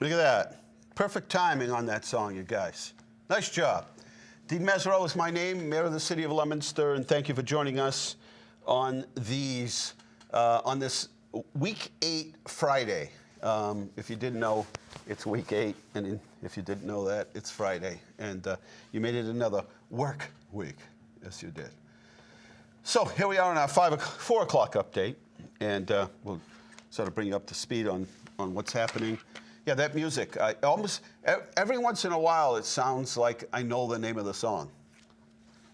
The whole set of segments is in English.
Look at that. Perfect timing on that song, you guys. Nice job. Dean Mesereau is my name, Mayor of the City of Leominster, and thank you for joining us on this Week 8 Friday. If you didn't know, it's Week 8, and if you didn't know that, it's Friday. And you made it another work week. Yes, you did. So here we are on our 4 o'clock update, and we'll sort of bring you up to speed on what's happening. Yeah, that music. Every once in a while, it sounds like I know the name of the song.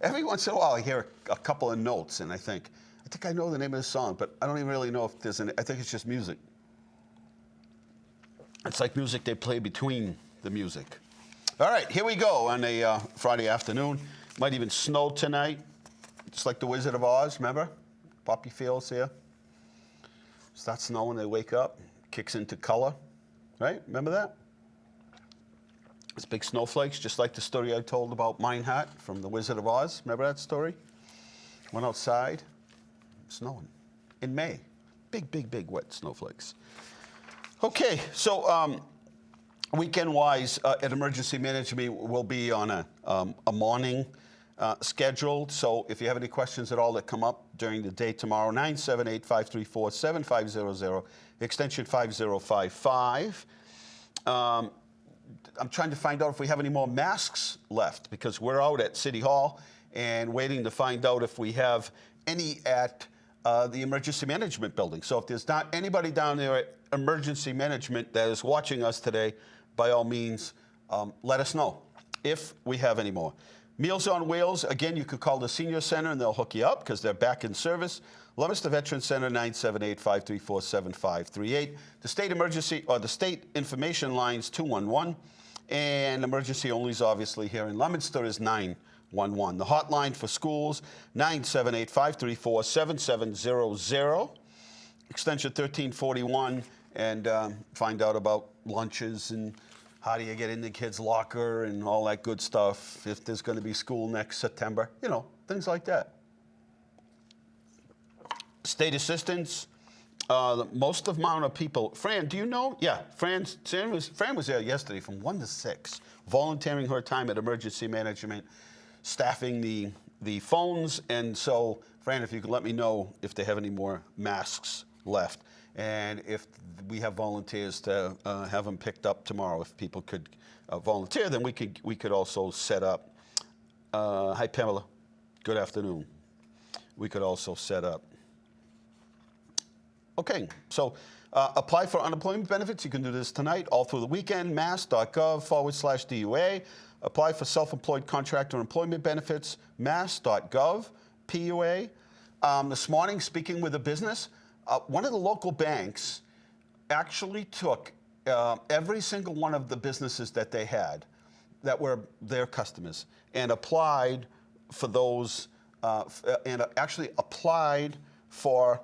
Every once in a while, I hear a couple of notes, and I think I know the name of the song, but I don't even really know if there's I think it's just music. It's like music they play between the music. All right, here we go on a Friday afternoon. Might even snow tonight. Just like the Wizard of Oz, remember? Poppy Fields here. Starts snowing, they wake up, kicks into color. Right? Remember that? It's big snowflakes, just like the story I told about Minehart from The Wizard of Oz. Remember that story? Went outside, snowing in May. Big wet snowflakes. Okay, so weekend-wise, at Emergency Management, we'll be on a morning schedule. So if you have any questions at all that come up during the day tomorrow, 978-534-7500, extension 5055. I'm trying to find out if we have any more masks left, because we're out at City Hall and waiting to find out if we have any at the Emergency Management building. So if there's not anybody down there at Emergency Management that is watching us today, by all means, let us know if we have any more. Meals on Wheels, again, you could call the Senior Center and they'll hook you up because they're back in service. Leominster Veterans Center, 978-534-7538. The state emergency, or the state information lines, 211. And emergency only is obviously here in Leominster is 911. The hotline for schools, 978-534-7700. Extension 1341. And find out about lunches and how do you get in the kids' locker and all that good stuff, if there's going to be school next September, things like that. State assistance, most amount of people. Fran, do you know? Yeah, Fran was there yesterday from 1 to 6, volunteering her time at Emergency Management, staffing the phones. And so, Fran, if you could let me know if they have any more masks left. And if we have volunteers to have them picked up tomorrow, if people could volunteer, then we could also set up. Hi, Pamela. Good afternoon. We could also set up. Okay, so apply for unemployment benefits. You can do this tonight, all through the weekend. mass.gov/DUA. Apply for self-employed contractor employment benefits. mass.gov, PUA. This morning, speaking with a business, one of the local banks actually took every single one of the businesses that they had that were their customers and applied for those, and actually applied for,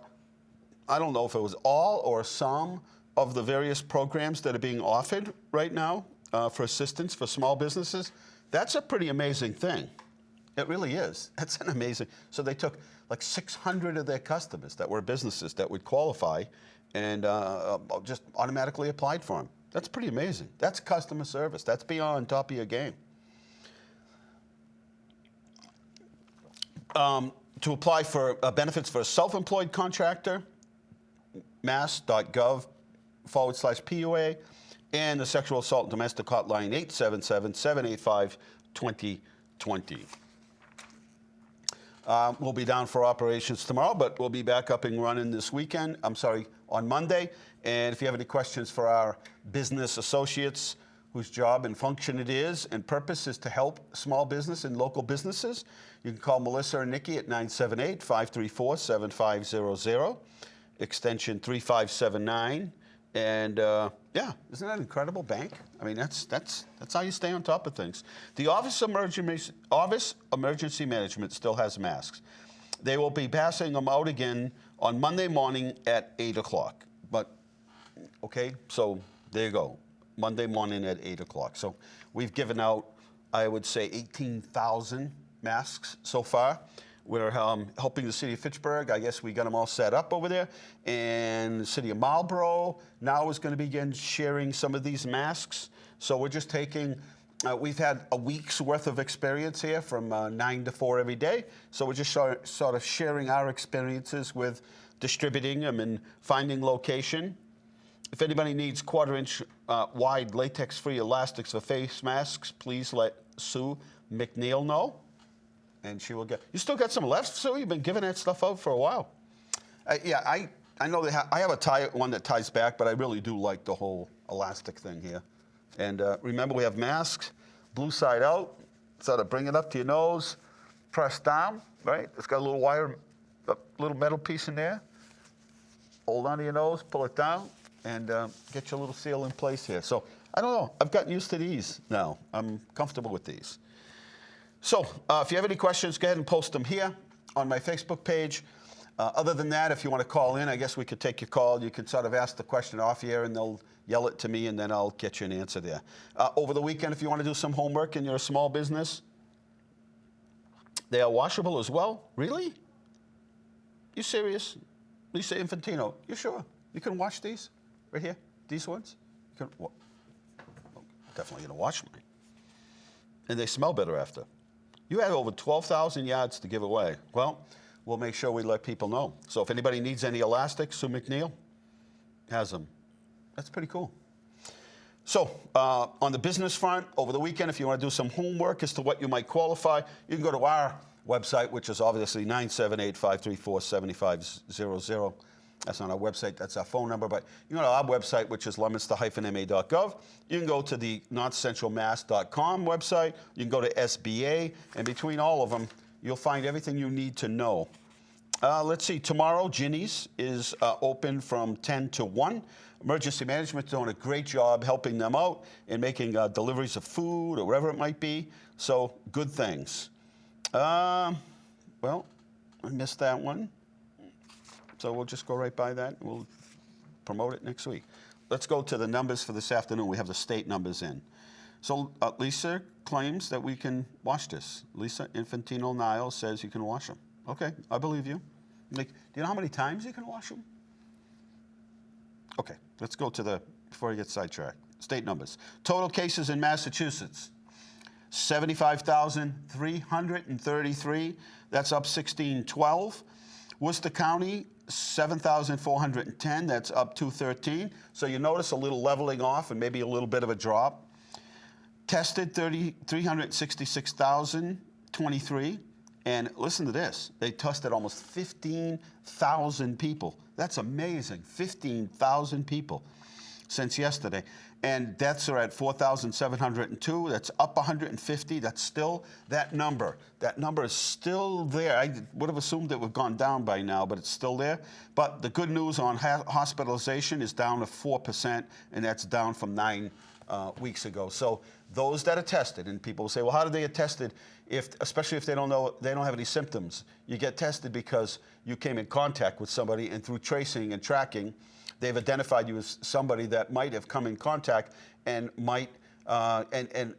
I don't know if it was all or some of the various programs that are being offered right now for assistance for small businesses. That's a pretty amazing thing. It really is. That's an amazing. So they took like 600 of their customers that were businesses that would qualify and just automatically applied for them. That's pretty amazing. That's customer service. That's beyond top of your game. To apply for benefits for a self-employed contractor, mass.gov/PUA, and the sexual assault and domestic hotline, 877-785-2020. We'll be down for operations tomorrow, but we'll be back up and running this weekend. On Monday. And if you have any questions for our business associates whose job and function it is and purpose is to help small business and local businesses, you can call Melissa or Nikki at 978-534-7500, extension 3579. And yeah, isn't that an incredible bank? I mean, that's how you stay on top of things. The Office Emergency Management still has masks. They will be passing them out again on Monday morning at 8 o'clock. But, okay, so there you go. Monday morning at 8 o'clock. So we've given out, I would say, 18,000 masks so far. We're helping the city of Fitchburg. I guess we got them all set up over there. And the city of Marlborough now is going to begin sharing some of these masks. So we're just taking, we've had a week's worth of experience here from 9 to 4 every day. So we're just sort of sharing our experiences with distributing them and finding location. If anybody needs 1/4-inch wide latex-free elastics for face masks, please let Sue McNeil know, and she will get. You still got some left, Sue? You've been giving that stuff out for a while. Yeah, I know I have one that ties back, but I really do like the whole elastic thing here. And remember, we have masks, blue side out, sort of bring it up to your nose, press down, right? It's got a little wire, a little metal piece in there. Hold onto your nose, pull it down, and get your little seal in place here. So I don't know. I've gotten used to these now. I'm comfortable with these. So if you have any questions, go ahead and post them here on my Facebook page. Other than that, if you want to call in, I guess we could take your call. You can sort of ask the question off here, and they'll yell it to me, and then I'll get you an answer there. Over the weekend, if you want to do some homework and you're a small business, they are washable as well. Really? You serious? Lisa Infantino, you sure? You can wash these right here? These ones? You can, definitely going to wash mine. And they smell better after. You had over 12,000 yards to give away. Well, we'll make sure we let people know. So if anybody needs any elastics, Sue McNeil has them. That's pretty cool. So on the business front, over the weekend, if you want to do some homework as to what you might qualify, you can go to our website, which is obviously 978-534-7500. That's not our website, that's our phone number. But you can go to our website, which is leominster-ma.gov. You can go to the northcentralmass.com website. You can go to SBA. And between all of them, you'll find everything you need to know. Let's see, tomorrow, Ginny's is open from 10 to 1. Emergency Management's doing a great job helping them out in making deliveries of food or whatever it might be. So, good things. Well, I missed that one. So we'll just go right by that. We'll promote it next week. Let's go to the numbers for this afternoon. We have the state numbers in. So Lisa claims that we can wash this. Lisa Infantino Niles says you can wash them. Okay, I believe you. Like, do you know how many times you can wash them? Okay, let's go to before I get sidetracked. State numbers. Total cases in Massachusetts, 75,333. That's up 1612. Worcester County, 7,410. That's up 213. So you notice a little leveling off and maybe a little bit of a drop. Tested 366,023. And listen to this. They tested almost 15,000 people. That's amazing. 15,000 people since yesterday. And deaths are at 4,702. That's up 150. That's still that number. That number is still there. I would have assumed it would have gone down by now, but it's still there. But the good news on hospitalization is down to 4%, and that's down from 9 weeks ago. So those that are tested, and people will say, well, how do they get tested? Especially if they don't have any symptoms. You get tested because you came in contact with somebody, and through tracing and tracking, they've identified you as somebody that might have come in contact and might, and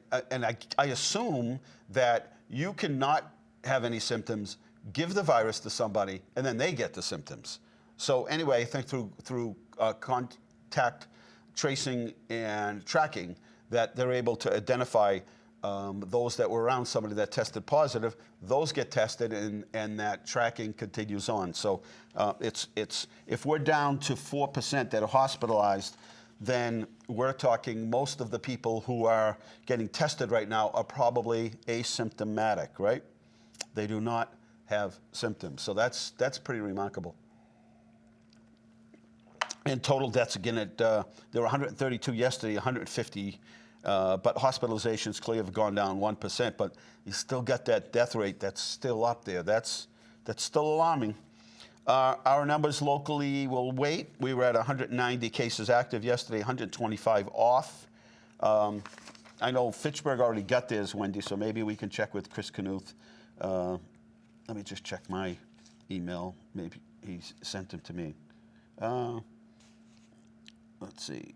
I assume that you cannot have any symptoms, give the virus to somebody, and then they get the symptoms. So anyway, I think through contact tracing and tracking that they're able to identify those that were around somebody that tested positive. Those get tested, and that tracking continues on. So if we're down to 4% that are hospitalized, then we're talking most of the people who are getting tested right now are probably asymptomatic, right? They do not have symptoms. So that's pretty remarkable. And total deaths, again, there were 132 yesterday, 150, but hospitalizations clearly have gone down 1%, but you still got that death rate that's still up there. That's still alarming. Our numbers locally will wait. We were at 190 cases active yesterday, 125 off. I know Fitchburg already got theirs, Wendy, so maybe we can check with Chris Knuth. Let me just check my email. Maybe he sent them to me. Let's see.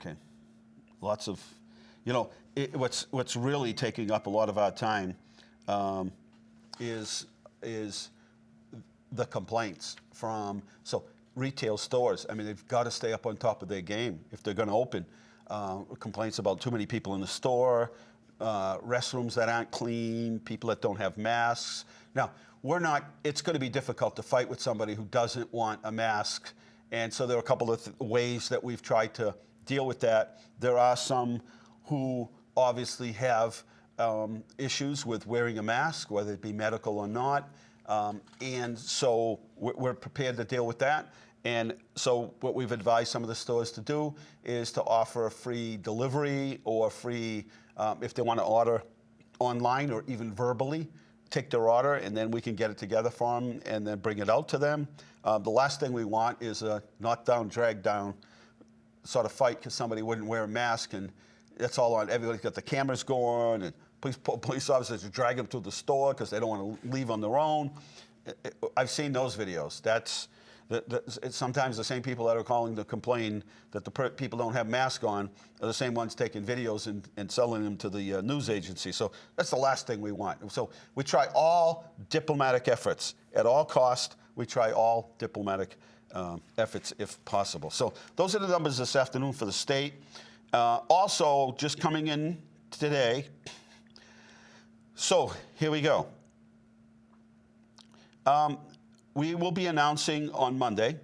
Okay. Lots of, what's really taking up a lot of our time is the complaints from retail stores. I mean, they've got to stay up on top of their game if they're going to open. Complaints about too many people in the store, restrooms that aren't clean, people that don't have masks. Now, it's going to be difficult to fight with somebody who doesn't want a mask. And so there are a couple of ways that we've tried to deal with that. There are some who obviously have issues with wearing a mask, whether it be medical or not. And so we're prepared to deal with that. And so what we've advised some of the stores to do is to offer a free delivery or free, if they want to order online or even verbally, take their order, and then we can get it together for them and then bring it out to them. The last thing we want is a knockdown, drag down sort of fight because somebody wouldn't wear a mask, and that's all on. Everybody's got the cameras going, and police officers are dragging them to the store because they don't want to leave on their own. I've seen those videos. It's sometimes the same people that are calling to complain that the people don't have masks on are the same ones taking videos and selling them to the news agency. So that's the last thing we want. So we try all diplomatic efforts. At all cost, we try all diplomatic efforts if possible. So those are the numbers this afternoon for the state. Also, just coming in today. So here we go. We will be announcing on Monday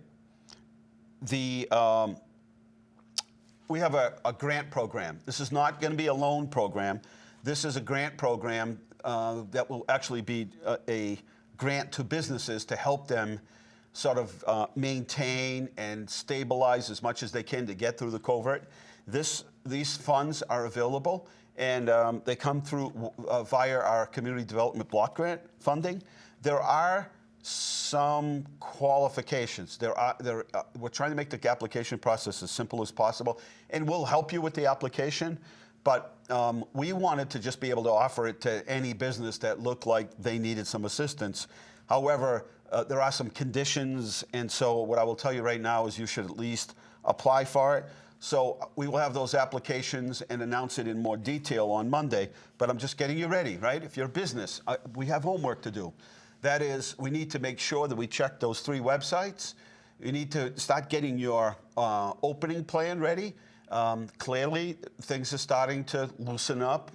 we have a grant program. This is not going to be a loan program. This is a grant program that will actually be a grant to businesses to help them sort of maintain and stabilize as much as they can to get through the COVID. These funds are available, and they come through via our community development block grant funding. There are some qualifications. We're trying to make the application process as simple as possible, and we'll help you with the application. But we wanted to just be able to offer it to any business that looked like they needed some assistance. However, there are some conditions, and so what I will tell you right now is you should at least apply for it. So we will have those applications and announce it in more detail on Monday. But I'm just getting you ready, right? If you're a business, we have homework to do. That is, we need to make sure that we check those 3 websites. You need to start getting your opening plan ready. Clearly, things are starting to loosen up.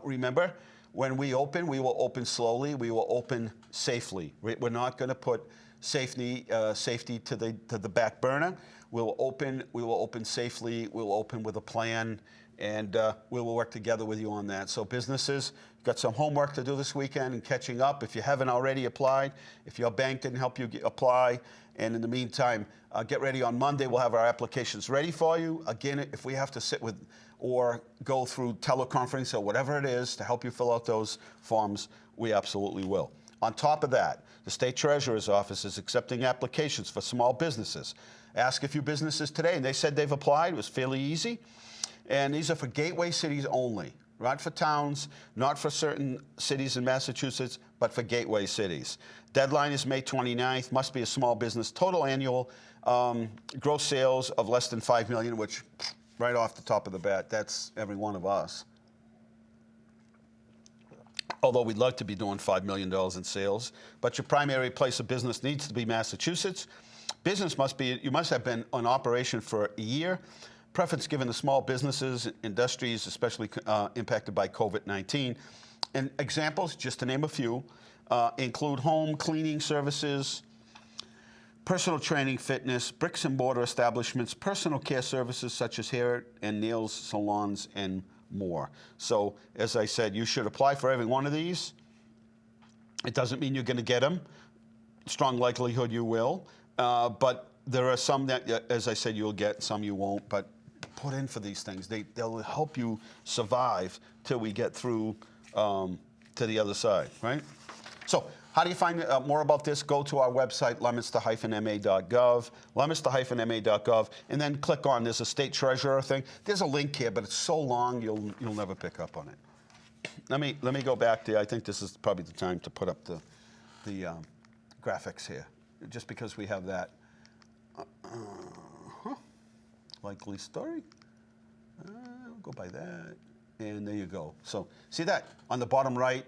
Remember, when we open, we will open slowly. We will open safely. We're not going to put safety to the back burner. We will open safely. We will open with a plan, and we will work together with you on that. So businesses, got some homework to do this weekend and catching up. If you haven't already applied, if your bank didn't help you apply, and in the meantime, get ready on Monday. We'll have our applications ready for you. Again, if we have to sit with or go through teleconference or whatever it is to help you fill out those forms, we absolutely will. On top of that, the State Treasurer's Office is accepting applications for small businesses. Ask a few businesses today, and they said they've applied. It was fairly easy. And these are for gateway cities only, not for towns, not for certain cities in Massachusetts, but for gateway cities. Deadline is May 29th, must be a small business. Total annual gross sales of less than $5 million, which right off the top of the bat, that's every one of us. Although we'd love to be doing $5 million in sales, but your primary place of business needs to be Massachusetts. Business you must have been on operation for a year. Preference given to small businesses, industries, especially impacted by COVID-19. And examples, just to name a few, include home cleaning services, personal training, fitness, bricks and mortar establishments, personal care services such as hair and nails salons, and more. So, as I said, you should apply for every one of these. It doesn't mean you're going to get them. Strong likelihood you will. But there are some that, as I said, you'll get, some you won't. But put in for these things. They'll help you survive till we get through to the other side, right? So how do you find more about this? Go to our website, leominster-ma.gov, leominster-ma.gov, and then click on, there's a state treasurer thing. There's a link here, but it's so long you'll never pick up on it. Let me go back to, I think this is probably the time to put up the graphics here, just because we have that. Likely story. Go by that, and there you go. So see that on the bottom right,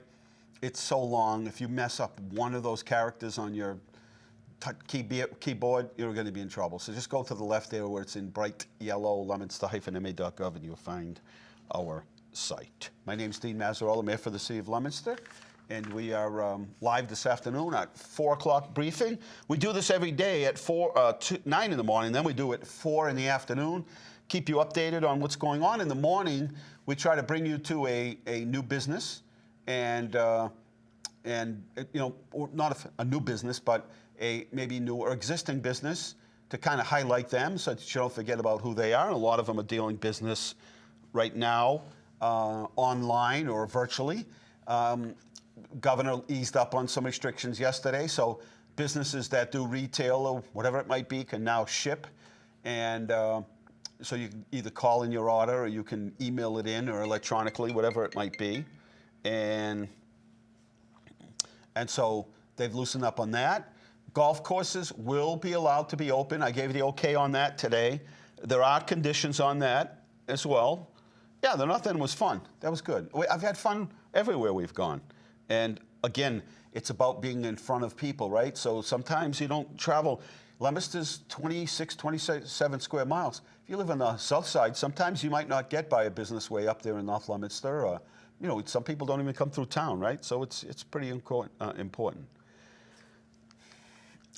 it's so long. If you mess up one of those characters on your keyboard, you're going to be in trouble. So just go to the left there where it's in bright yellow, leominster-ma.gov, and you'll find our site. My name's Dean Mazzarola, Mayor for the City of Leominster, and we are live this afternoon at 4 o'clock briefing. We do this every day at 9 in the morning, then we do it at 4 in the afternoon. Keep you updated on what's going on. In the morning, we try to bring you to a new business, and not a new business, but a maybe new or existing business to kind of highlight them so that you don't forget about who they are. And a lot of them are dealing business right now online or virtually. Governor eased up on some restrictions yesterday, so businesses that do retail or whatever it might be can now ship. And so you can either call in your order or you can email it in or electronically, whatever it might be. And so they've loosened up on that. Golf courses will be allowed to be open. I gave the okay on that today. There are conditions on that as well. Yeah, the North End was fun. That was good. I've had fun everywhere we've gone. And again, it's about being in front of people, right? So sometimes you don't travel. Leominster's 26, 27 square miles. If you live on the south side, sometimes you might not get by a business way up there in North Leominster. Or, some people don't even come through town, right? So it's pretty important.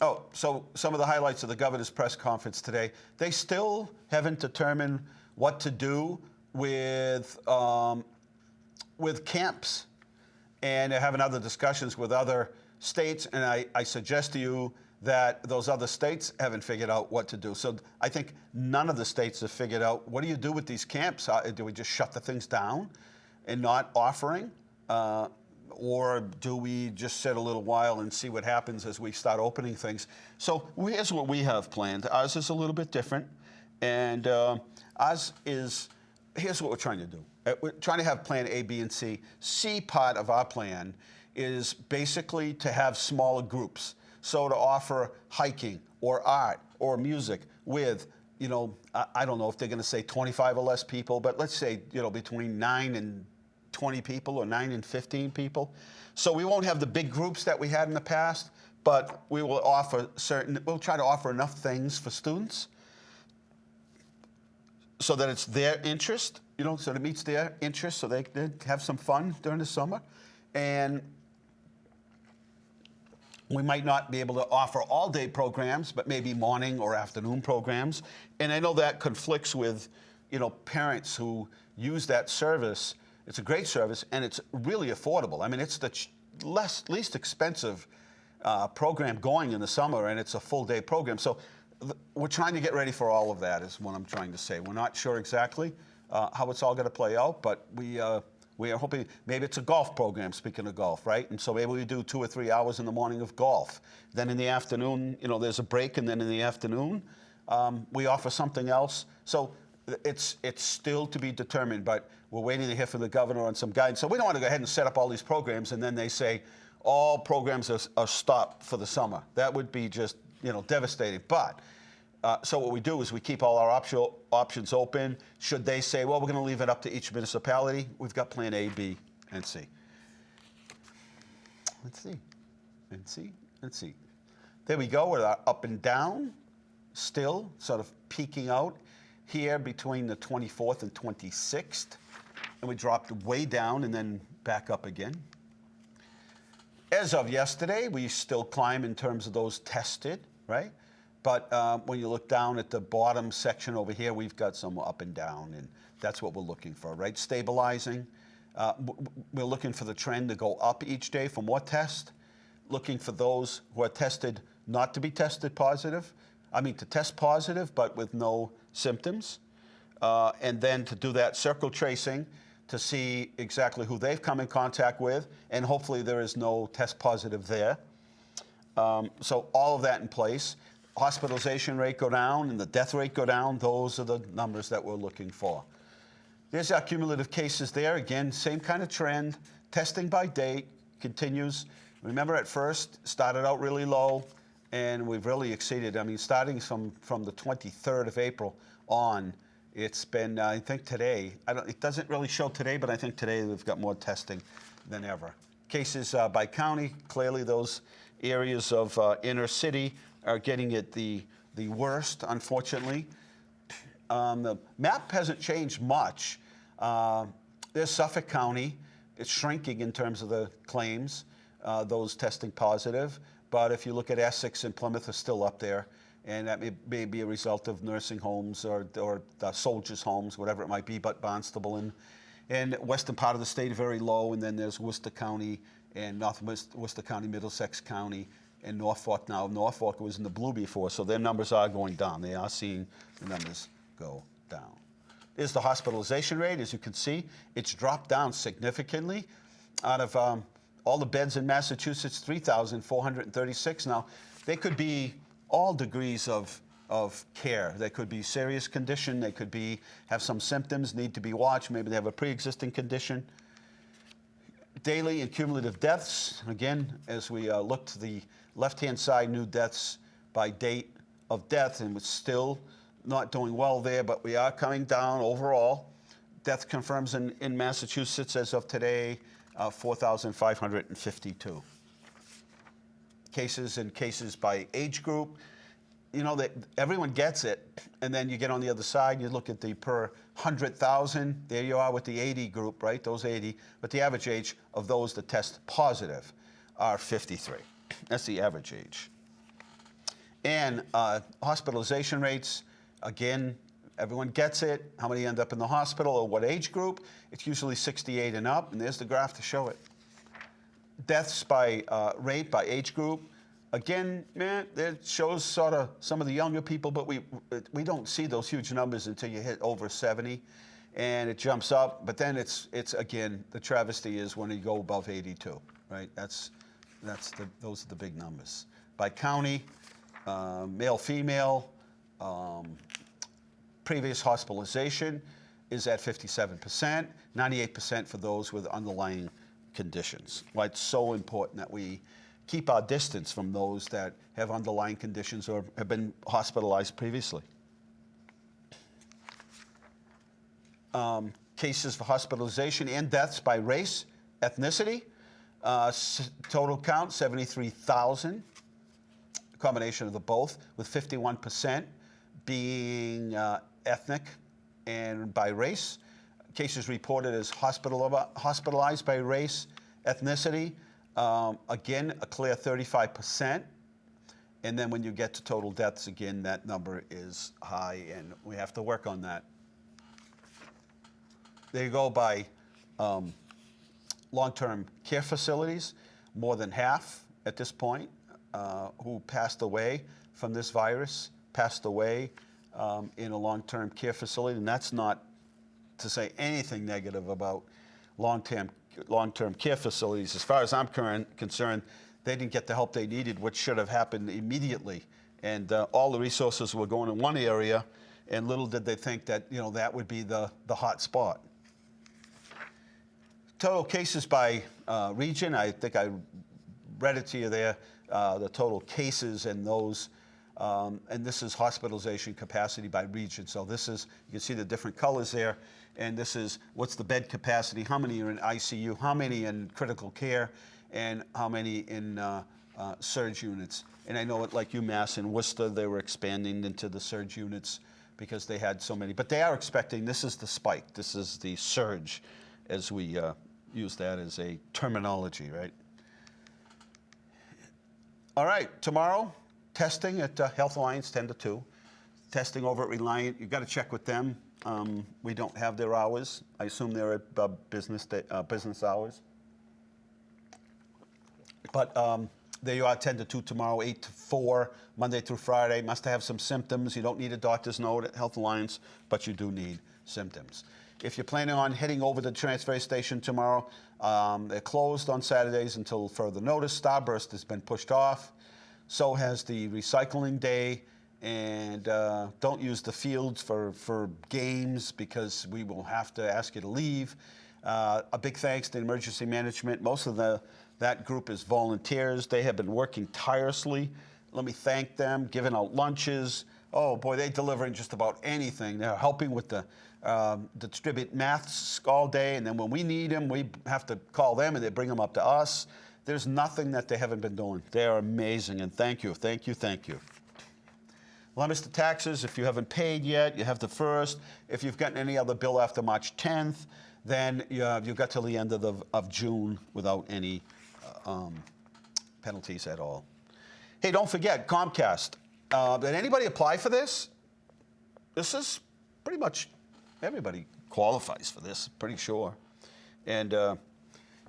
Oh, so some of the highlights of the governor's press conference today. They still haven't determined what to do with camps, and they're having other discussions with other states. And I suggest to you that those other states haven't figured out what to do. So I think none of the states have figured out, what do you do with these camps? Do we just shut the things down and not offering? Or do we just sit a little while and see what happens as we start opening things? So here's what we have planned. Ours is a little bit different. And here's what we're trying to do. We're trying to have plan A, B, and C. C part of our plan is basically to have smaller groups. So to offer hiking or art or music with, I don't know if they're going to say 25 or less people, but let's say, between 9 and 20 people or 9 and 15 people. So we won't have the big groups that we had in the past, but we will we'll try to offer enough things for students so that it's their interest, so that it meets their interest, so they can have some fun during the summer. And we might not be able to offer all-day programs, but maybe morning or afternoon programs. And I know that conflicts with, parents who use that service. It's a great service, and it's really affordable. I mean, it's the least expensive program going in the summer, and it's a full-day program. So we're trying to get ready for all of that is what I'm trying to say. We're not sure exactly how it's all going to play out, but we are hoping maybe it's a golf program, speaking of golf, right? And so maybe we do 2 or 3 hours in the morning of golf. Then in the afternoon, there's a break, and then in the afternoon, we offer something else. So it's still to be determined, but we're waiting to hear from the governor on some guidance. So we don't want to go ahead and set up all these programs, and then they say all programs are stopped for the summer. That would be just, devastating. But so what we do is we keep all our options open. Should they say, well, we're going to leave it up to each municipality, we've got plan A, B, and C. Let's see. And C, and C. There we go with our up and down, still sort of peaking out here between the 24th and 26th. And we dropped way down and then back up again. As of yesterday, we still climb in terms of those tested, right? But when you look down at the bottom section over here, we've got some up and down, and that's what we're looking for, right? Stabilizing. We're looking for the trend to go up each day for more tests, looking for those who are tested not to be tested positive. I mean, to test positive, but with no symptoms. And then to do that circle tracing to see exactly who they've come in contact with, and hopefully there is no test positive there. So all of that in place. Hospitalization rate go down and the death rate go down. Those are the numbers that we're looking for. There's our cumulative cases there. Again, same kind of trend. Testing by date continues. Remember, at first, started out really low, and we've really exceeded. I mean, starting from the 23rd of April on, It's been, I think today, it doesn't really show today, but I think today we've got more testing than ever. Cases by county, clearly those areas of inner city are getting it the worst, unfortunately. The map hasn't changed much. There's Suffolk County. It's shrinking in terms of the claims, those testing positive. But if you look at Essex and Plymouth are still up there, and that may be a result of nursing homes or soldiers' homes, whatever it might be, but Barnstable and western part of the state are very low, and then there's Worcester County and Northwest Worcester County, Middlesex County, and Norfolk now. Norfolk was in the blue before, so their numbers are going down. They are seeing the numbers go down. There's the hospitalization rate. As you can see, it's dropped down significantly. Out of all the beds in Massachusetts, 3,436. Now, they could be all degrees of care. They could be serious condition. They could have some symptoms, need to be watched. Maybe they have a pre-existing condition. Daily and cumulative deaths. Again, as we look to the left-hand side, new deaths by date of death, and we're still not doing well there, but we are coming down overall. Death confirms in Massachusetts as of today, 4,552. Cases by age group. You know that everyone gets it, and then you get on the other side, you look at the per 100,000, there you are with the 80 group, right, those 80, but the average age of those that test positive are 53. That's the average age. And hospitalization rates, again, everyone gets it. How many end up in the hospital or what age group? It's usually 68 and up, and there's the graph to show it. Deaths by rate, by age group. Again, it shows sort of some of the younger people, but we don't see those huge numbers until you hit over 70, and it jumps up. But then it's again, the travesty is when you go above 82, right? Those are the big numbers. By county, male, female, previous hospitalization is at 57%, 98% for those with underlying conditions. Why it's so important that we keep our distance from those that have underlying conditions or have been hospitalized previously. Cases for hospitalization and deaths by race, ethnicity, total count 73,000, a combination of the both, with 51% being ethnic and by race. Cases reported as hospitalized by race, ethnicity, again, a clear 35%. And then when you get to total deaths, again, that number is high, and we have to work on that. There you go by long-term care facilities, more than half at this point who passed away from this virus, passed away in a long-term care facility, and that's not to say anything negative about long-term care facilities. As far as I'm concerned, they didn't get the help they needed, which should have happened immediately. And all the resources were going in one area, and little did they think that that would be the hot spot. Total cases by region, I think I read it to you there, the total cases and those. And this is hospitalization capacity by region. So this is, you can see the different colors there. And this is what's the bed capacity, how many are in ICU, how many in critical care, and how many in surge units. And I know like UMass and Worcester, they were expanding into the surge units because they had so many. But they are expecting, this is the spike, this is the surge, as we use that as a terminology, right? All right, tomorrow, testing at Health Alliance 10 to 2. Testing over at Reliant, you've got to check with them. We don't have their hours. I assume they're at business hours. But there you are, 10 to 2 tomorrow, 8 to 4, Monday through Friday. Must have some symptoms. You don't need a doctor's note at Health Alliance, but you do need symptoms. If you're planning on heading over to the transfer station tomorrow, they're closed on Saturdays until further notice. Starburst has been pushed off. So has the recycling day. And don't use the fields for games because we will have to ask you to leave. A big thanks to emergency management. Most of that group is volunteers. They have been working tirelessly. Let me thank them, giving out lunches, Oh boy, they deliver in just about anything. They're helping with the distribute masks all day, and then when we need them, we have to call them, and they bring them up to us. There's nothing that they haven't been doing. They are amazing, and thank you, thank you, thank you. Leominster taxes, if you haven't paid yet, you have the 1st. If you've gotten any other bill after March 10th, then you've got till the end of June without any penalties at all. Hey, don't forget, Comcast. Did anybody apply for this? This is pretty much everybody qualifies for this, pretty sure. And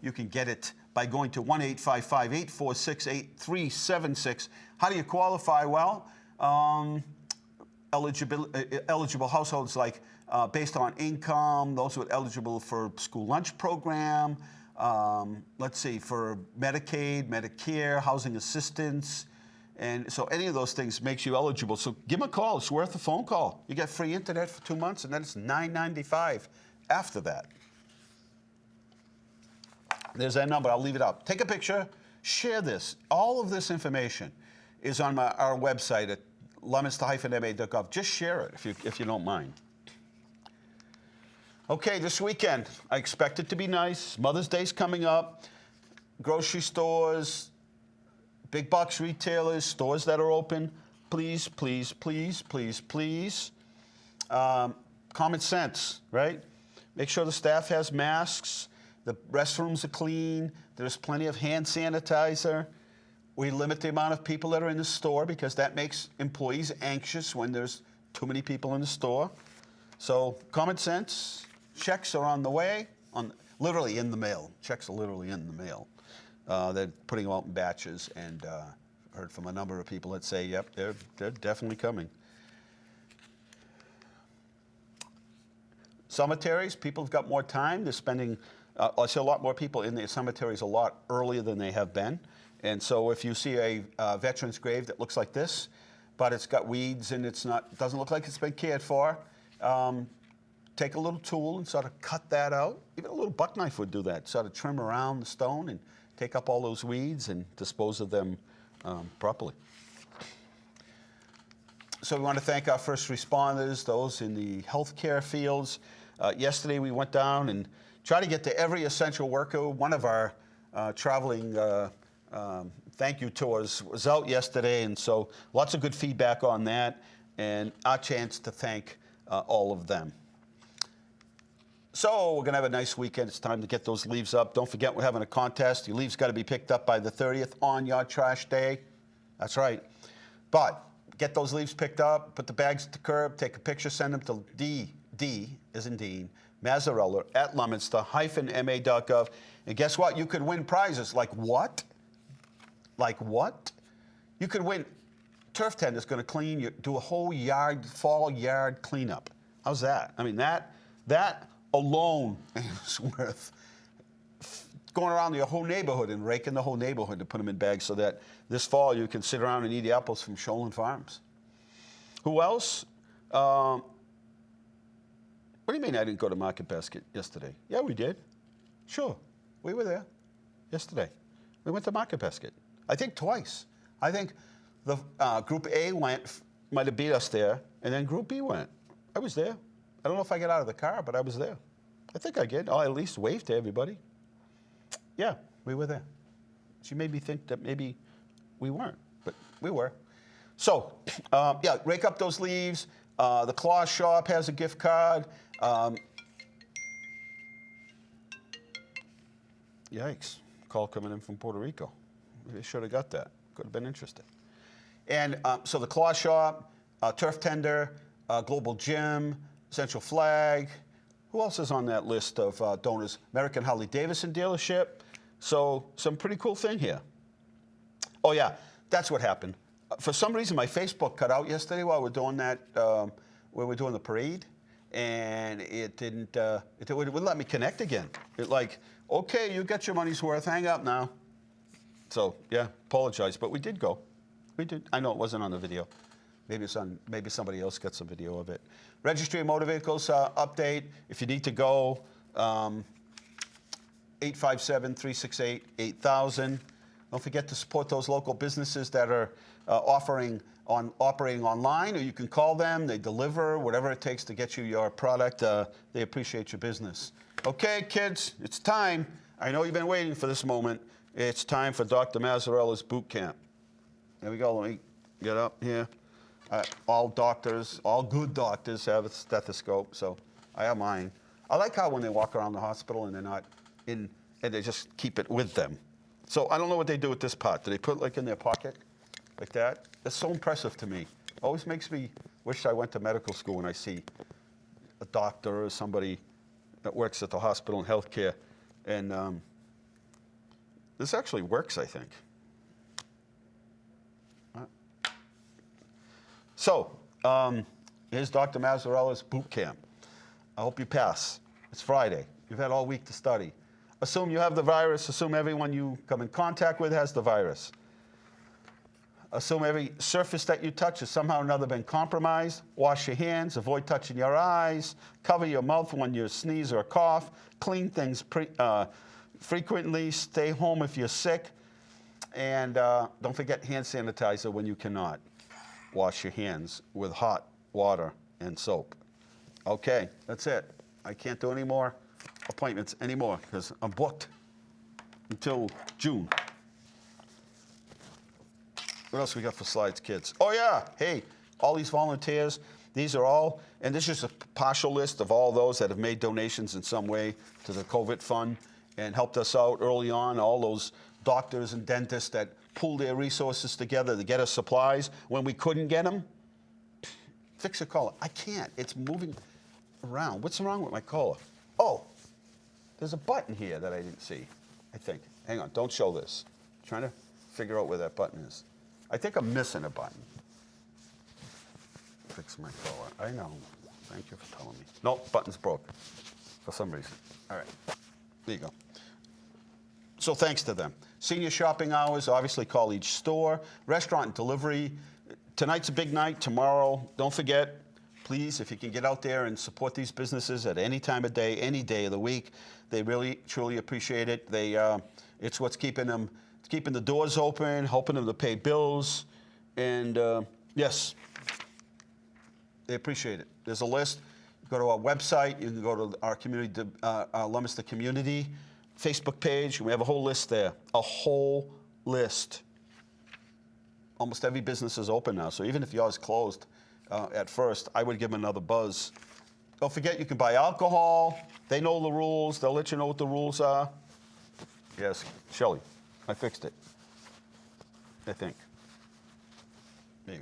you can get it by going to 1-855-846-8376. How do you qualify? Well, eligible households like based on income, those who are eligible for school lunch program, let's see, for Medicaid, Medicare, housing assistance. And so any of those things makes you eligible. So give them a call. It's worth a phone call. You get free internet for 2 months, and then it's $9.95 after that. There's that number. I'll leave it up. Take a picture. Share this. All of this information is on our website at leominster-ma.gov. Just share it if you don't mind. Okay, this weekend, I expect it to be nice. Mother's Day's coming up. Grocery stores, big box retailers, stores that are open, please, please, please, please, please. Common sense, right? Make sure the staff has masks, the restrooms are clean, there's plenty of hand sanitizer. We limit the amount of people that are in the store because that makes employees anxious when there's too many people in the store. So common sense, checks are on the way, literally in the mail. Checks are literally in the mail. They're putting them out in batches, and heard from a number of people that say, yep, they're definitely coming. Cemeteries, people have got more time. They're spending, I see a lot more people in the cemeteries a lot earlier than they have been. And so if you see a veteran's grave that looks like this, but it's got weeds and doesn't look like it's been cared for, take a little tool and sort of cut that out. Even a little buck knife would do that. Sort of trim around the stone and take up all those weeds and dispose of them properly. So we want to thank our first responders, those in the healthcare fields. Yesterday we went down and tried to get to every essential worker. One of our traveling thank you tours was out yesterday, and so lots of good feedback on that, and our chance to thank all of them. So we're going to have a nice weekend. It's time to get those leaves up. Don't forget we're having a contest. Your leaves got to be picked up by the 30th on your trash day. That's right. But get those leaves picked up, put the bags at the curb, take a picture, send them to D as in Dean, Mazzarella at Leominster-ma.gov. And guess what? You could win prizes. Like what? Like what? You could win. Turf Tender's going to do a whole fall yard cleanup. How's that? I mean, that alone is worth going around your whole neighborhood and raking the whole neighborhood to put them in bags so that this fall you can sit around and eat the apples from Sholin Farms. Who else? What do you mean I didn't go to Market Basket yesterday? Yeah, we did. Sure, we were there yesterday. We went to Market Basket. I think twice. I think the Group A might have beat us there, and then Group B went. I was there. I don't know if I got out of the car, but I was there. I think I did. I at least waved to everybody. Yeah, we were there. She made me think that maybe we weren't, but we were. So, yeah, rake up those leaves. The Claw Shop has a gift card. Yikes. Call coming in from Puerto Rico. Maybe I should have got that. Could have been interesting. And so the Claw Shop, Turf Tender, Global Gym, Central Flag. Who else is on that list of donors? American Harley Davidson dealership. So some pretty cool thing here. Oh yeah, that's what happened. For some reason, my Facebook cut out yesterday while we're doing that, where we're doing the parade, and it didn't. It wouldn't let me connect again. It like, okay, you got your money's worth. Hang up now. So yeah, apologize, but we did go. We did. I know it wasn't on the video. Maybe it's on. Maybe somebody else got some video of it. Registry of Motor Vehicles update. If you need to go, 857-368-8000. Don't forget to support those local businesses that are offering operating online, or you can call them. They deliver whatever it takes to get you your product. They appreciate your business. Okay, kids, it's time. I know you've been waiting for this moment. It's time for Dr. Mazzarella's boot camp. Here we go. Let me get up here. All doctors, all good doctors have a stethoscope, so I have mine. I like how when they walk around the hospital and they're not in, and they just keep it with them. So I don't know what they do with this part. Do they put it like in their pocket, like that? That's so impressive to me. Always makes me wish I went to medical school when I see a doctor or somebody that works at the hospital in healthcare. And this actually works, I think. So, here's Dr. Mazzarella's boot camp. I hope you pass. It's Friday. You've had all week to study. Assume you have the virus. Assume everyone you come in contact with has the virus. Assume every surface that you touch has somehow or another been compromised. Wash your hands. Avoid touching your eyes. Cover your mouth when you sneeze or cough. Clean things frequently. Stay home if you're sick. And don't forget hand sanitizer when you cannot. Wash your hands with hot water and soap. Okay, that's it. I can't do any more appointments anymore because I'm booked until June. What else we got for slides, kids? Oh, yeah. Hey, all these volunteers, these are all, and this is a partial list of all those that have made donations in some way to the COVID fund and helped us out early on, all those doctors and dentists that pooled their resources together to get us supplies when we couldn't get them. Fix a collar. I can't. It's moving around. What's wrong with my collar? Oh, there's a button here that I didn't see, I think. Hang on. Don't show this. I'm trying to figure out where that button is. I think I'm missing a button. Fix my collar. I know. Thank you for telling me. Nope, button's broke for some reason. All right. There you go. So thanks to them. Senior shopping hours, obviously call each store. Restaurant and delivery. Tonight's a big night. Tomorrow, don't forget, please, if you can get out there and support these businesses at any time of day, any day of the week, they really, truly appreciate it. It's what's keeping the doors open, helping them to pay bills. And yes, they appreciate it. There's a list. Go to our website. You can go to our community, our Leominster community Facebook page. We have a whole list there. A whole list. Almost every business is open now. So even if yours closed at first, I would give them another buzz. Don't forget, you can buy alcohol. They know the rules. They'll let you know what the rules are. Yes, Shelley, I fixed it. I think. There you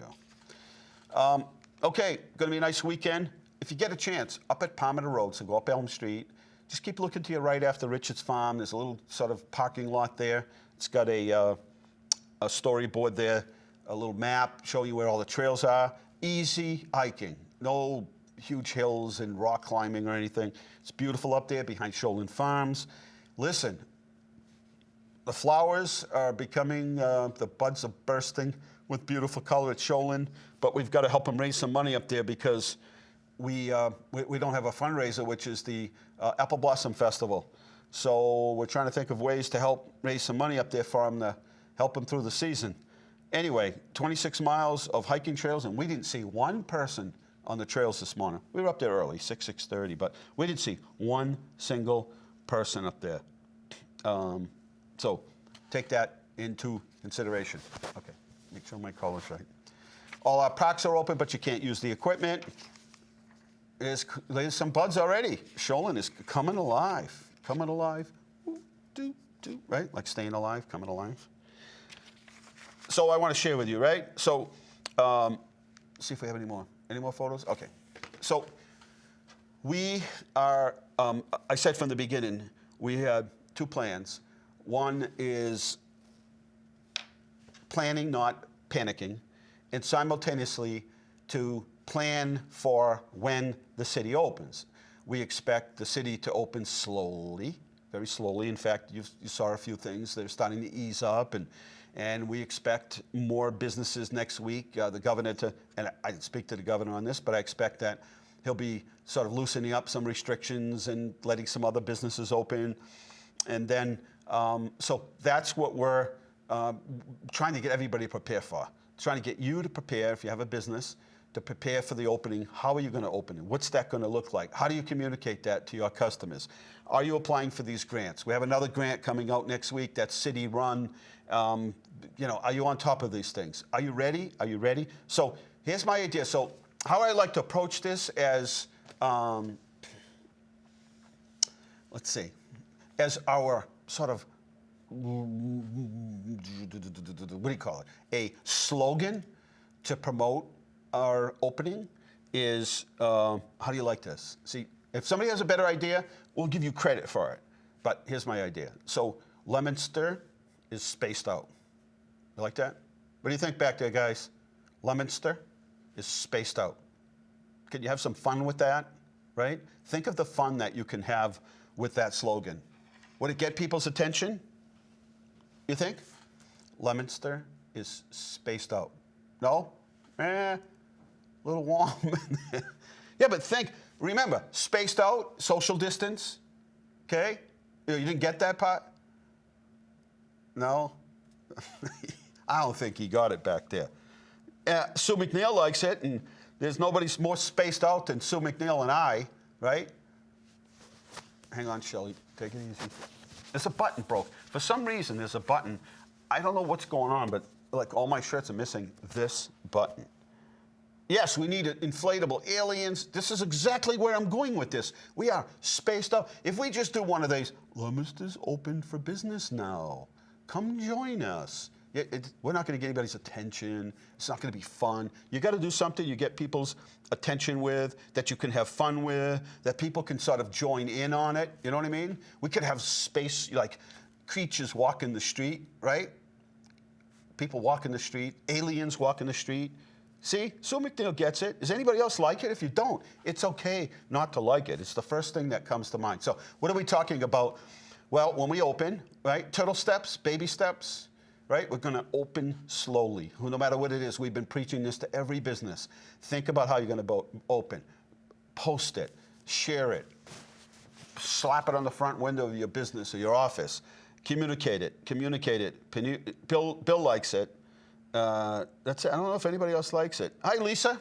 go. Okay, going to be a nice weekend. If you get a chance, up at Palmer Road, so go up Elm Street. Just keep looking to your right after Richard's Farm. There's a little sort of parking lot there. It's got a storyboard there, a little map showing you where all the trails are. Easy hiking. No huge hills and rock climbing or anything. It's beautiful up there behind Sholin Farms. Listen, the flowers are becoming, the buds are bursting with beautiful color at Sholin, but we've got to help them raise some money up there because we don't have a fundraiser, which is the Apple Blossom Festival. So we're trying to think of ways to help raise some money up there for them to help them through the season. Anyway, 26 miles of hiking trails, and we didn't see one person on the trails this morning. We were up there early, 6:30, but we didn't see one single person up there. So take that into consideration. Okay, make sure my collar's right. All our parks are open, but you can't use the equipment. There's some buds already. Sholin is coming alive. Coming alive. Right? Like staying alive, coming alive. So I want to share with you, right? So see if we have any more photos. Okay. So we are, I said from the beginning, we had two plans. One is planning, not panicking, and simultaneously to plan for when the city opens. We expect the city to open slowly, very slowly. In fact, you saw a few things. They're starting to ease up, and we expect more businesses next week. The governor and I didn't speak to the governor on this, but I expect that he'll be sort of loosening up some restrictions and letting some other businesses open. And then, so that's what we're trying to get everybody prepared for. trying to get you to prepare, if you have a business, to prepare for the opening. How are you going to open it? What's that going to look like? How do you communicate that to your customers? Are you applying for these grants? We have another grant coming out next week that's city-run. You know, are you on top of these things? Are you ready? Are you ready? So here's my idea. So how I like to approach this as, let's see, as our sort of, what do you call it? A slogan to promote our opening is, how do you like this? See, if somebody has a better idea, we'll give you credit for it. But here's my idea. So Leominster is spaced out. You like that? What do you think back there, guys? Leominster is spaced out. Can you have some fun with that, right? Think of the fun that you can have with that slogan. Would it get people's attention? You think? Leominster is spaced out. No? A little warm. Yeah, but think, remember, spaced out, social distance, okay? You didn't get that part? No? I don't think he got it back there. Sue McNeil likes it, and there's nobody more spaced out than Sue McNeil and I, right? Hang on, Shelley. Take it easy. There's a button broke. For some reason, there's a button. I don't know what's going on, but like all my shirts are missing this button. Yes, we need inflatable aliens. This is exactly where I'm going with this. We are spaced out. If we just do one of these, Leominster's open for business now. Come join us. We're not going to get anybody's attention. It's not going to be fun. You got to do something you get people's attention with, that you can have fun with, that people can sort of join in on it. You know what I mean? We could have space, like creatures walking the street, right? People walking the street, aliens walking the street. See, Sue McNeil gets it. Does anybody else like it? If you don't, it's okay not to like it. It's the first thing that comes to mind. So what are we talking about? Well, when we open, right, turtle steps, baby steps, right? We're going to open slowly. No matter what it is, we've been preaching this to every business. Think about how you're going to open. Post it. Share it. Slap it on the front window of your business or your office. Communicate it. Communicate it. Bill likes it. That's it. I don't know if anybody else likes it. Hi, Lisa.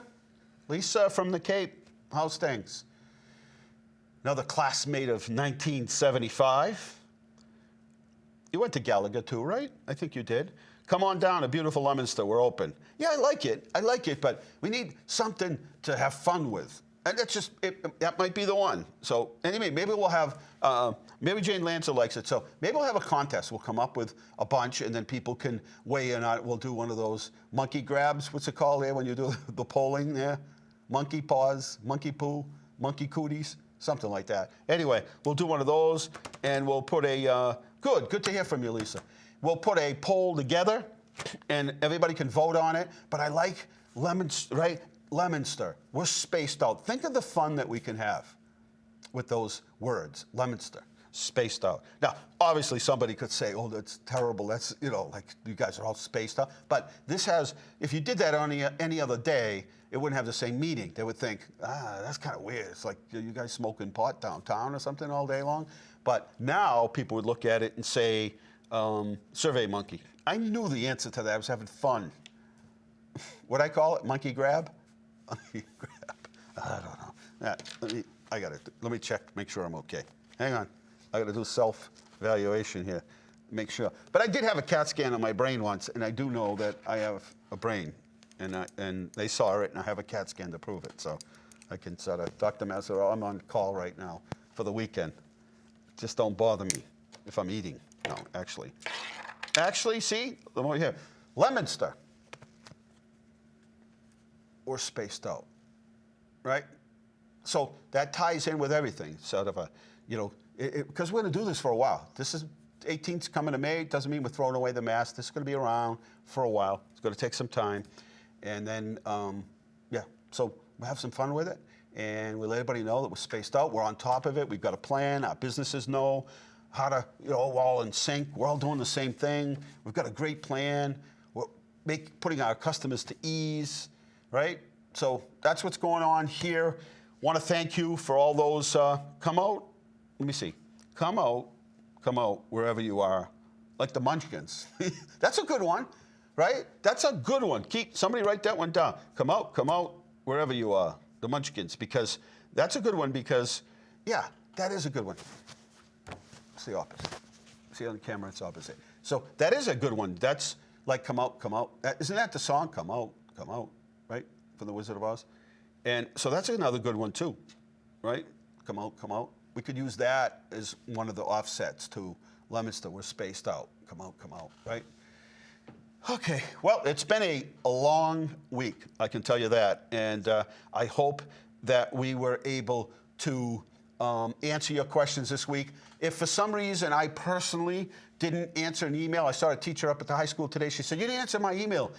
Lisa from the Cape. How's things? Another classmate of 1975. You went to Gallagher too, right? I think you did. Come on down to beautiful Leominster. We're open. Yeah, I like it. I like it, but we need something to have fun with. And that's just, that might be the one. So anyway, maybe we'll have, maybe Jane Lancer likes it. So maybe we'll have a contest. We'll come up with a bunch, and then people can weigh in on it. We'll do one of those monkey grabs. What's it called there when you do the polling there? Monkey paws, monkey poo, monkey cooties, something like that. Anyway, we'll do one of those, and we'll put a, good to hear from you, Lisa. We'll put a poll together, and everybody can vote on it. But I like Leominster, right? Leominster. We're spaced out. Think of the fun that we can have with those words. Leominster. Spaced out. Now, obviously, somebody could say, oh, that's terrible. That's, you know, like you guys are all spaced out. But this has, if you did that on any other day, it wouldn't have the same meaning. They would think, that's kind of weird. It's like you guys smoking pot downtown or something all day long. But now people would look at it and say, Survey Monkey. I knew the answer to that. I was having fun. What'd I call it? Monkey grab? Monkey grab. I don't know. Let me check, make sure I'm okay. Hang on. I got to do self-evaluation here, make sure. But I did have a CAT scan on my brain once, and I do know that I have a brain. And they saw it, and I have a CAT scan to prove it. So I can sort of, Dr. Mazzaro, I'm on call right now for the weekend. Just don't bother me if I'm eating. No, actually. Actually, see, the more you hear. Leominster. We're spaced out, right? So that ties in with everything, sort of a, you know, because we're going to do this for a while. This is 18th coming to May. Doesn't mean we're throwing away the mask. This is going to be around for a while. It's going to take some time. And then, yeah, so we'll have some fun with it. And we'll let everybody know that we're spaced out. We're on top of it. We've got a plan. Our businesses know how to, you know, we're all in sync. We're all doing the same thing. We've got a great plan. We're putting our customers to ease, right? So that's what's going on here. Want to thank you for all those. Come out. Let me see. Come out wherever you are, like the Munchkins. That's a good one, right? That's a good one. Somebody write that one down. Come out, wherever you are, the Munchkins, because that's a good one because, yeah, that is a good one. It's the opposite. See on the camera, it's opposite. So that is a good one. That's like come out. Isn't that the song? Come out, right? From The Wizard of Oz. And so that's another good one too, right? Come out. We could use that as one of the offsets to Leominster. We're spaced out. Come out, right? Okay, well, it's been a long week, I can tell you that. And I hope that we were able to answer your questions this week. If for some reason I personally didn't answer an email, I saw a teacher up at the high school today. She said, "You didn't answer my email."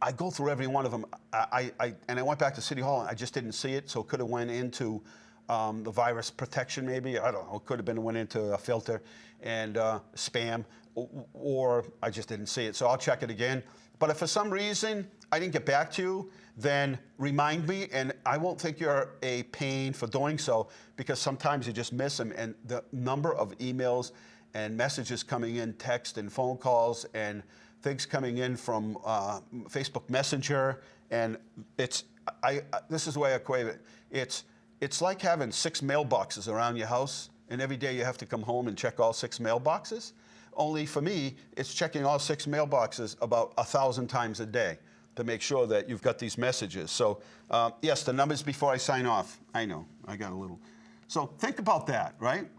I go through every one of them. And I went back to City Hall and I just didn't see it, so it could have went into the virus protection maybe. I don't know. It could have went into a filter and spam, or I just didn't see it. So I'll check it again. But if for some reason I didn't get back to you, then remind me, and I won't think you're a pain for doing so, because sometimes you just miss them. And the number of emails and messages coming in, text and phone calls, and things coming in from Facebook Messenger, and this is the way I equate it. It's like having 6 mailboxes around your house, and every day you have to come home and check all 6 mailboxes. Only for me, it's checking all 6 mailboxes about 1,000 times a day to make sure that you've got these messages. So yes, the numbers before I sign off. I know, I got a little. So think about that, right?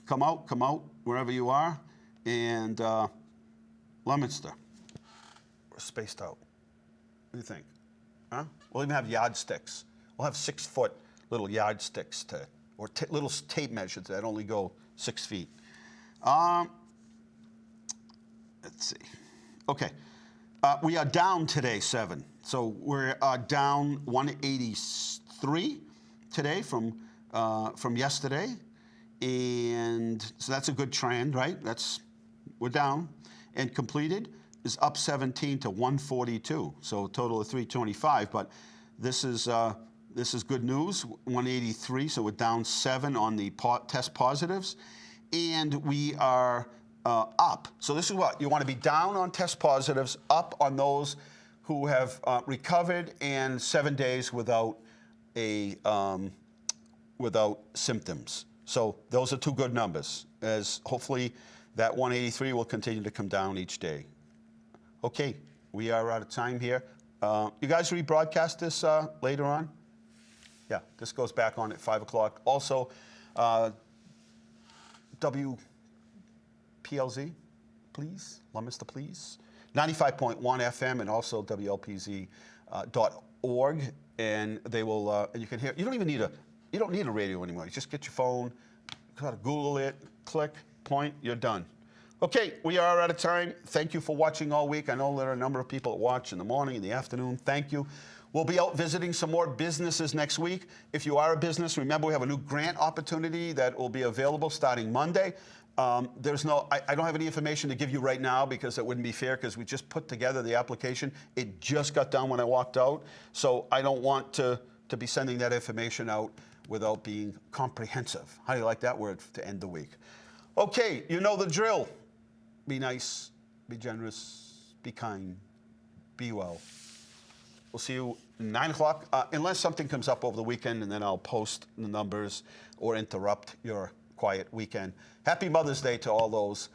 Come out, wherever you are, and Leominster. We're spaced out. What do you think? Huh? We'll even have yardsticks. We'll have 6-foot little yardsticks or little tape measures that only go 6 feet. Let's see. Okay. We are down today 7. So we're down 183 today from yesterday. And so that's a good trend, right? We're down. And completed is up 17 to 142. So a total of 325. But this is good news. 183. So we're down 7 on the test positives. And we are up. So this is what you want to be: down on test positives, up on those who have recovered, and 7 days without symptoms. So those are 2 good numbers. As hopefully that 183 will continue to come down each day. Okay, we are out of time here. You guys rebroadcast this later on? Yeah, this goes back on at 5 o'clock. Also, WPLZ, please, Leominster, please. 95.1 FM and also WLPZ.org, and they will. And you can hear. You don't need a radio anymore. You just get your phone, kind of Google it, click, point, you're done. Okay, we are out of time. Thank you for watching all week. I know there are a number of people that watch in the morning, in the afternoon. Thank you. We'll be out visiting some more businesses next week. If you are a business, remember we have a new grant opportunity that will be available starting Monday. I don't have any information to give you right now because it wouldn't be fair, because we just put together the application. It just got done when I walked out. So I don't want to be sending that information out without being comprehensive. How do you like that word to end the week? Okay, you know the drill. Be nice, be generous, be kind, be well. We'll see you at 9 o'clock, unless something comes up over the weekend, and then I'll post the numbers or interrupt your quiet weekend. Happy Mother's Day to all those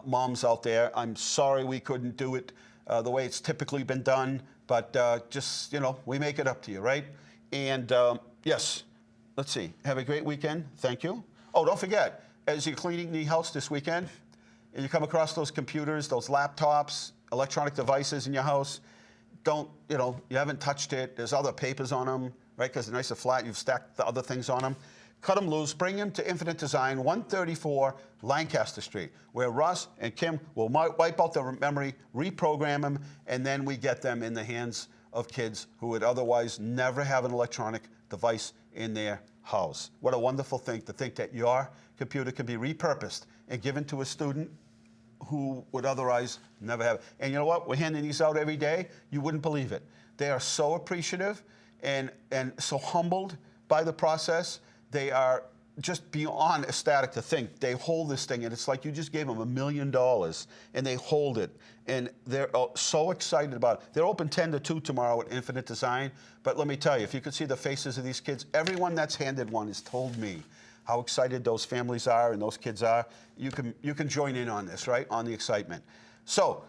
moms out there. I'm sorry we couldn't do it the way it's typically been done, but just, we make it up to you, right? And yes, let's see. Have a great weekend. Thank you. Oh, don't forget, as you're cleaning the house this weekend, and you come across those computers, those laptops, electronic devices in your house, you haven't touched it. There's other papers on them, right? Because they're nice and flat. You've stacked the other things on them. Cut them loose. Bring them to Infinite Design, 134 Lancaster Street, where Russ and Kim will wipe out the memory, reprogram them, and then we get them in the hands of kids who would otherwise never have an electronic device in their house. What a wonderful thing to think that your computer can be repurposed and given to a student who would otherwise never have. And you know what? We're handing these out every day. You wouldn't believe it. They are so appreciative and so humbled by the process. They are just beyond ecstatic to think they hold this thing, and it's like you just gave them $1 million, and they hold it, and they're so excited about it. They're open 10 to 2 tomorrow at Infinite Design, but let me tell you, if you could see the faces of these kids, everyone that's handed one has told me how excited those families are and those kids are. You can join in on this, right, on the excitement. So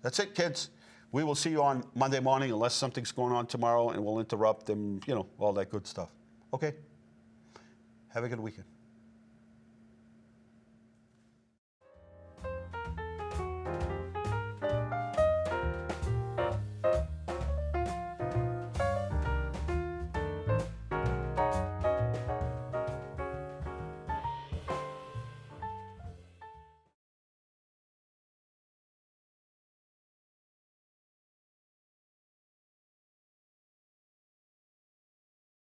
that's it, kids. We will see you on Monday morning unless something's going on tomorrow, and we'll interrupt and, you know, all that good stuff. Okay? Have a good weekend.